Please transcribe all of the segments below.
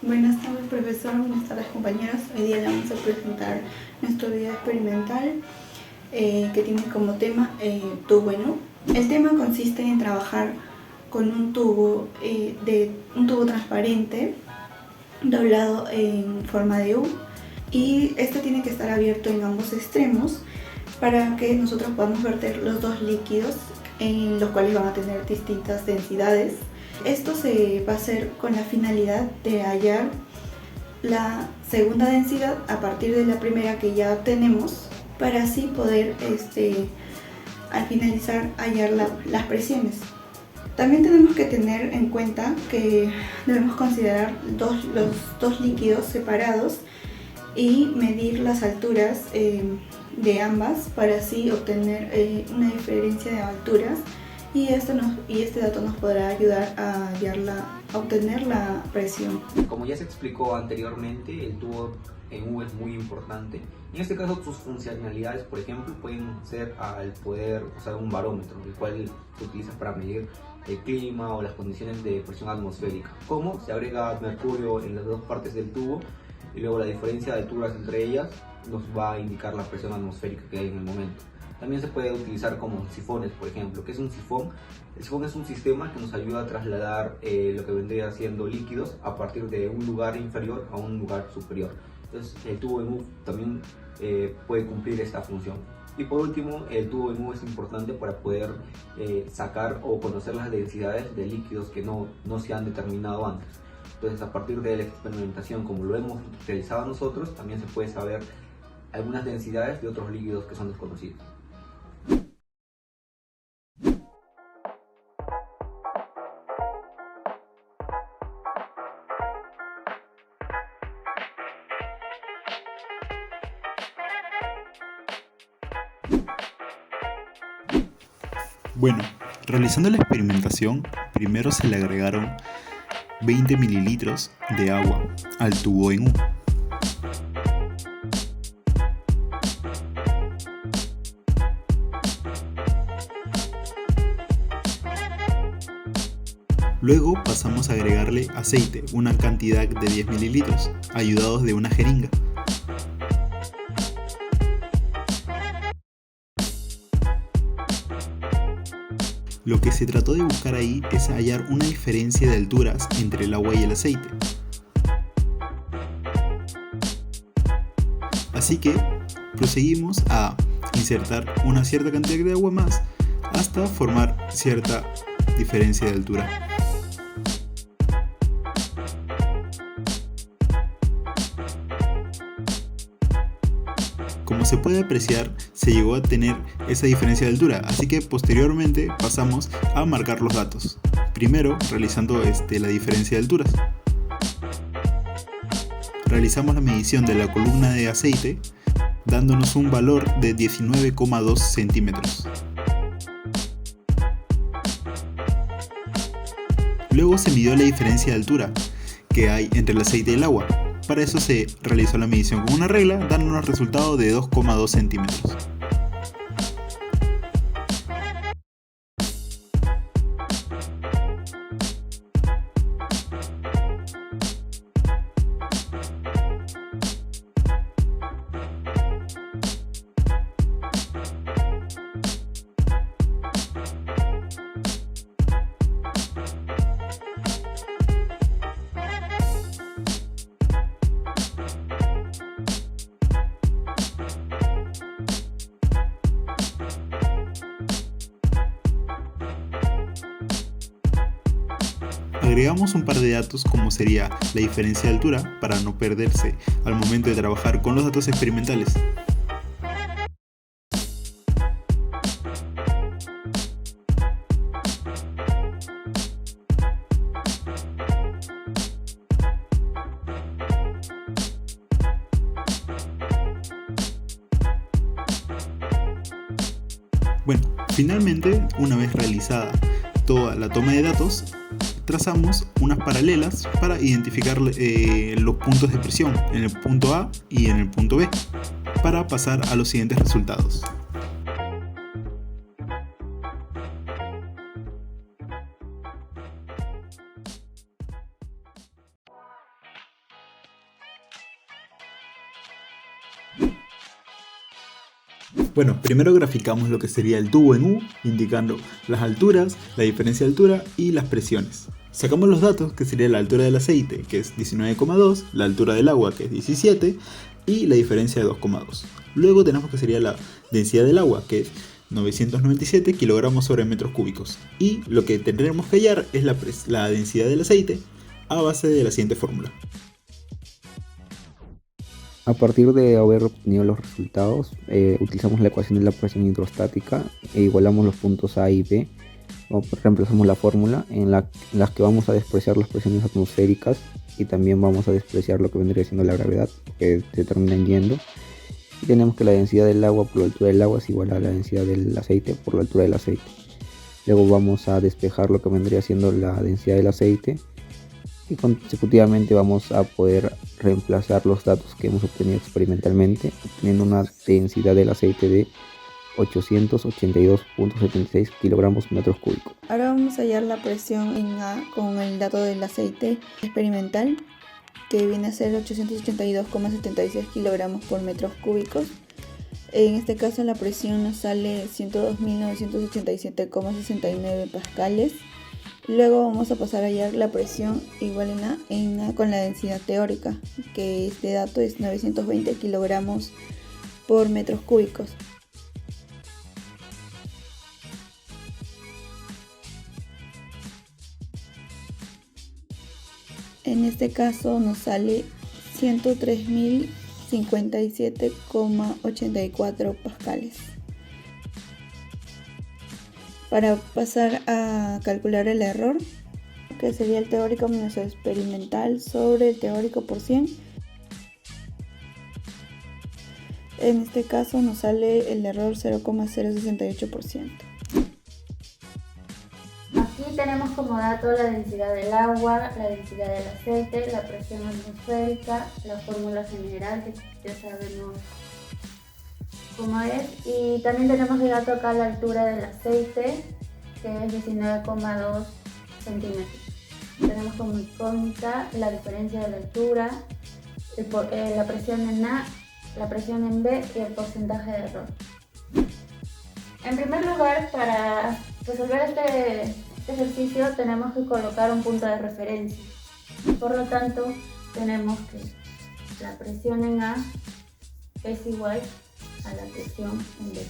Buenas tardes, profesor. Buenas tardes, compañeros. Hoy día le vamos a presentar nuestro video experimental que tiene como tema tubo en U. El tema consiste en trabajar con un tubo transparente doblado en forma de U, y este tiene que estar abierto en ambos extremos para que nosotros podamos verter los dos líquidos, en los cuales van a tener distintas densidades. Esto se va a hacer con la finalidad de hallar la segunda densidad a partir de la primera que ya obtenemos, para así poder al finalizar hallar las presiones. También tenemos que tener en cuenta que debemos considerar los dos líquidos separados y medir las alturas de ambas, para así obtener una diferencia de alturas, y este dato nos podrá ayudar a obtener la presión. Como ya se explicó anteriormente, el tubo en U es muy importante. En este caso, sus funcionalidades, por ejemplo, pueden ser al poder usar un barómetro, el cual se utiliza para medir el clima o las condiciones de presión atmosférica. Como se agrega mercurio en las dos partes del tubo, y luego la diferencia de alturas entre ellas nos va a indicar la presión atmosférica que hay en el momento. También se puede utilizar como sifones, por ejemplo. ¿Qué es un sifón? El sifón es un sistema que nos ayuda a trasladar lo que vendría siendo líquidos a partir de un lugar inferior a un lugar superior. Entonces el tubo en U también puede cumplir esta función. Y por último, el tubo en U es importante para poder sacar o conocer las densidades de líquidos que no se han determinado antes. Entonces, a partir de la experimentación, como lo hemos realizado nosotros, también se puede saber algunas densidades de otros líquidos que son desconocidos. Bueno, realizando la experimentación, primero se le agregaron 20 mililitros de agua al tubo en U. Luego pasamos a agregarle aceite, una cantidad de 10 mililitros, ayudados de una jeringa. Lo que se trató de buscar ahí es hallar una diferencia de alturas entre el agua y el aceite. Así que proseguimos a insertar una cierta cantidad de agua más hasta formar cierta diferencia de altura. Como se puede apreciar, se llegó a tener esa diferencia de altura, así que posteriormente pasamos a marcar los datos. Primero realizando la diferencia de alturas. Realizamos la medición de la columna de aceite, dándonos un valor de 19,2 centímetros. Luego se midió la diferencia de altura que hay entre el aceite y el agua. Para eso se realizó la medición con una regla, dándonos resultado de 2,2 centímetros. Agregamos un par de datos, como sería la diferencia de altura, para no perderse al momento de trabajar con los datos experimentales. Bueno, finalmente, una vez realizada toda la toma de datos, trazamos unas paralelas para identificar los puntos de presión en el punto A y en el punto B, para pasar a los siguientes resultados. Bueno, primero graficamos lo que sería el tubo en U, indicando las alturas, la diferencia de altura y las presiones. Sacamos los datos, que sería la altura del aceite, que es 19,2, la altura del agua, que es 17, y la diferencia de 2,2. Luego tenemos que sería la densidad del agua, que es 997 kilogramos sobre metros cúbicos. Y lo que tendremos que hallar es la densidad del aceite a base de la siguiente fórmula. A partir de haber obtenido los resultados, utilizamos la ecuación de la presión hidrostática e igualamos los puntos A y B. Reemplazamos la fórmula en las que vamos a despreciar las presiones atmosféricas y también vamos a despreciar lo que vendría siendo la gravedad, que se terminan yendo. Y tenemos que la densidad del agua por la altura del agua es igual a la densidad del aceite por la altura del aceite. Luego vamos a despejar lo que vendría siendo la densidad del aceite y consecutivamente vamos a poder reemplazar los datos que hemos obtenido experimentalmente, obteniendo una densidad del aceite de 882.76 kilogramos metros cúbicos. Ahora vamos a hallar la presión en A con el dato del aceite experimental, que viene a ser 882,76 kilogramos por metros cúbicos. En este caso la presión nos sale 102.987,69 pascales. Luego vamos a pasar a hallar la presión igual en A con la densidad teórica, que este dato es 920 kilogramos por metros cúbicos. En este caso nos sale 103.057,84 pascales. Para pasar a calcular el error, que sería el teórico menos el experimental sobre el teórico por 100. En este caso nos sale el error 0,068%. Aquí tenemos como dato la densidad del agua, la densidad del aceite, la presión atmosférica, la fórmula general que ya sabemos cómo es, y también tenemos el dato acá la altura del aceite, que es 19,2 centímetros. Tenemos como incógnita la diferencia de la altura, la presión en A, la presión en B y el porcentaje de error. En primer lugar, para resolver este ejercicio tenemos que colocar un punto de referencia. Por lo tanto, tenemos que la presión en A es igual a la presión en B.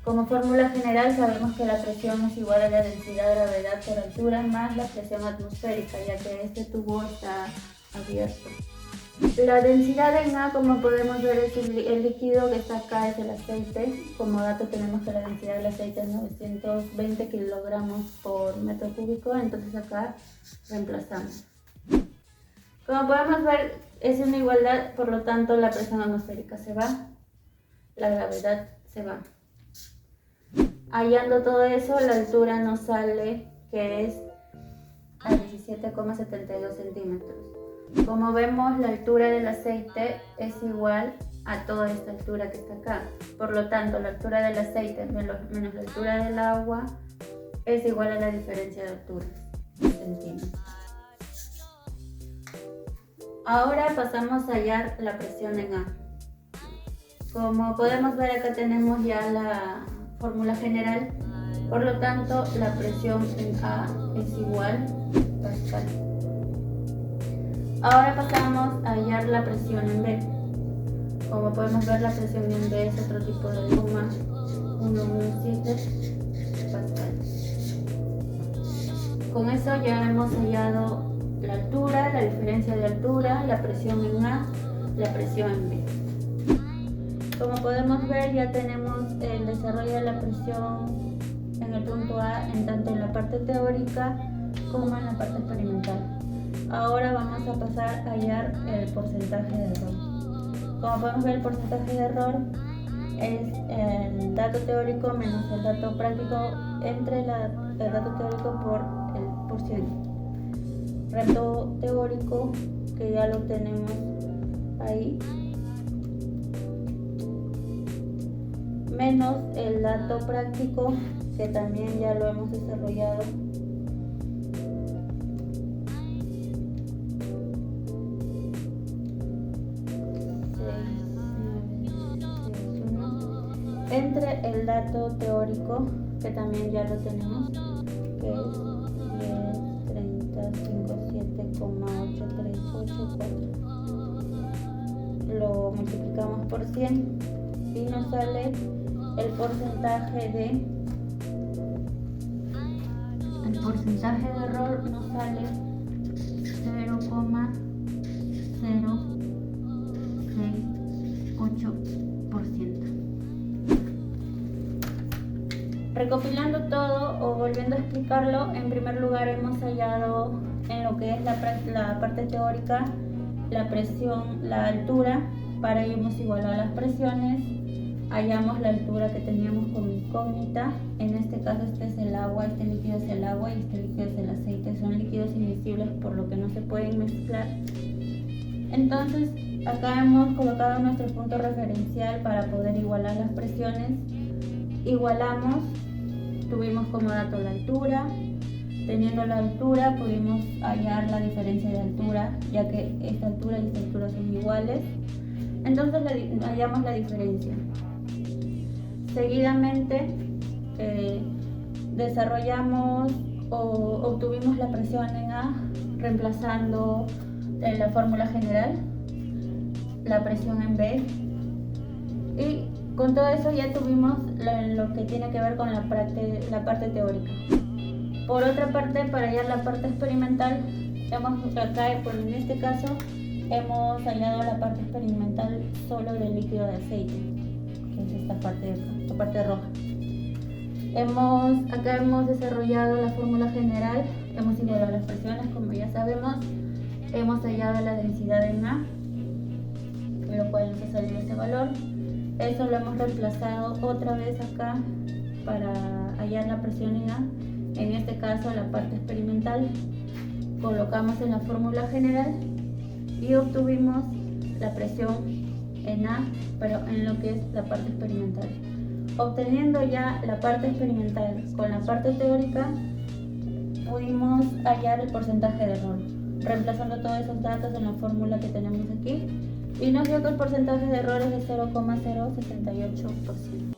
Como fórmula general sabemos que la presión es igual a la densidad de gravedad por altura más la presión atmosférica, ya que este tubo está abierto. La densidad en A, como podemos ver, es el líquido que está acá, es el aceite. Como dato tenemos que la densidad del aceite es 920 kilogramos por metro cúbico, entonces acá reemplazamos. Como podemos ver, es una igualdad, por lo tanto la presión atmosférica se va, la gravedad se va. Hallando todo eso, la altura nos sale que es a 17,72 centímetros. Como vemos, la altura del aceite es igual a toda esta altura que está acá. Por lo tanto, la altura del aceite menos la altura del agua es igual a la diferencia de alturas, centímetros. Ahora pasamos a hallar la presión en A. Como podemos ver, acá tenemos ya la fórmula general. Por lo tanto, la presión en A es igual a Pascal. Ahora pasamos a hallar la presión en B. Como podemos ver, la presión en B es otro tipo de goma, 117 Pascal. Con eso ya hemos hallado la altura, la diferencia de altura, la presión en A, la presión en B. Como podemos ver, ya tenemos el desarrollo de la presión en el punto A, tanto en la parte teórica como en la parte experimental. Ahora vamos a pasar a hallar el porcentaje de error. Como podemos ver, el porcentaje de error es el dato teórico menos el dato práctico entre el dato teórico por el porcentaje. Dato teórico, que ya lo tenemos ahí, menos el dato práctico, que también ya lo hemos desarrollado. entre el dato teórico, que también ya lo tenemos, que es 10, 30, 57,8384. Lo multiplicamos por 100 y nos sale el porcentaje de error, nos sale 0,068%. Recopilando todo o volviendo a explicarlo, en primer lugar hemos hallado en lo que es la parte teórica la presión, la altura. Para ello hemos igualado las presiones, hallamos la altura que teníamos como incógnita. En este caso este es el agua, este líquido es el agua y este líquido es el aceite. Son líquidos invisibles por lo que no se pueden mezclar. Entonces acá hemos colocado nuestro punto referencial para poder igualar las presiones. Igualamos, tuvimos como dato la altura. Teniendo la altura pudimos hallar la diferencia de altura, ya que esta altura y esta altura son iguales. Entonces hallamos la diferencia. Seguidamente desarrollamos o obtuvimos la presión en A reemplazando en la fórmula general la presión en B, y con todo eso ya tuvimos lo que tiene que ver con la parte teórica. Por otra parte, para hallar la parte experimental, en este caso hemos hallado la parte experimental solo del líquido de aceite, que es esta parte roja. Acá hemos desarrollado la fórmula general, hemos igualado las presiones, como ya sabemos, hemos hallado la densidad en A, lo cual nos ha salido este valor. Eso lo hemos reemplazado otra vez acá para hallar la presión en A. En este caso la parte experimental, colocamos en la fórmula general y obtuvimos la presión en A, pero en lo que es la parte experimental. Obteniendo ya la parte experimental con la parte teórica, pudimos hallar el porcentaje de error, reemplazando todos esos datos en la fórmula que tenemos aquí, y nos dio que el porcentaje de error es de 0,068%.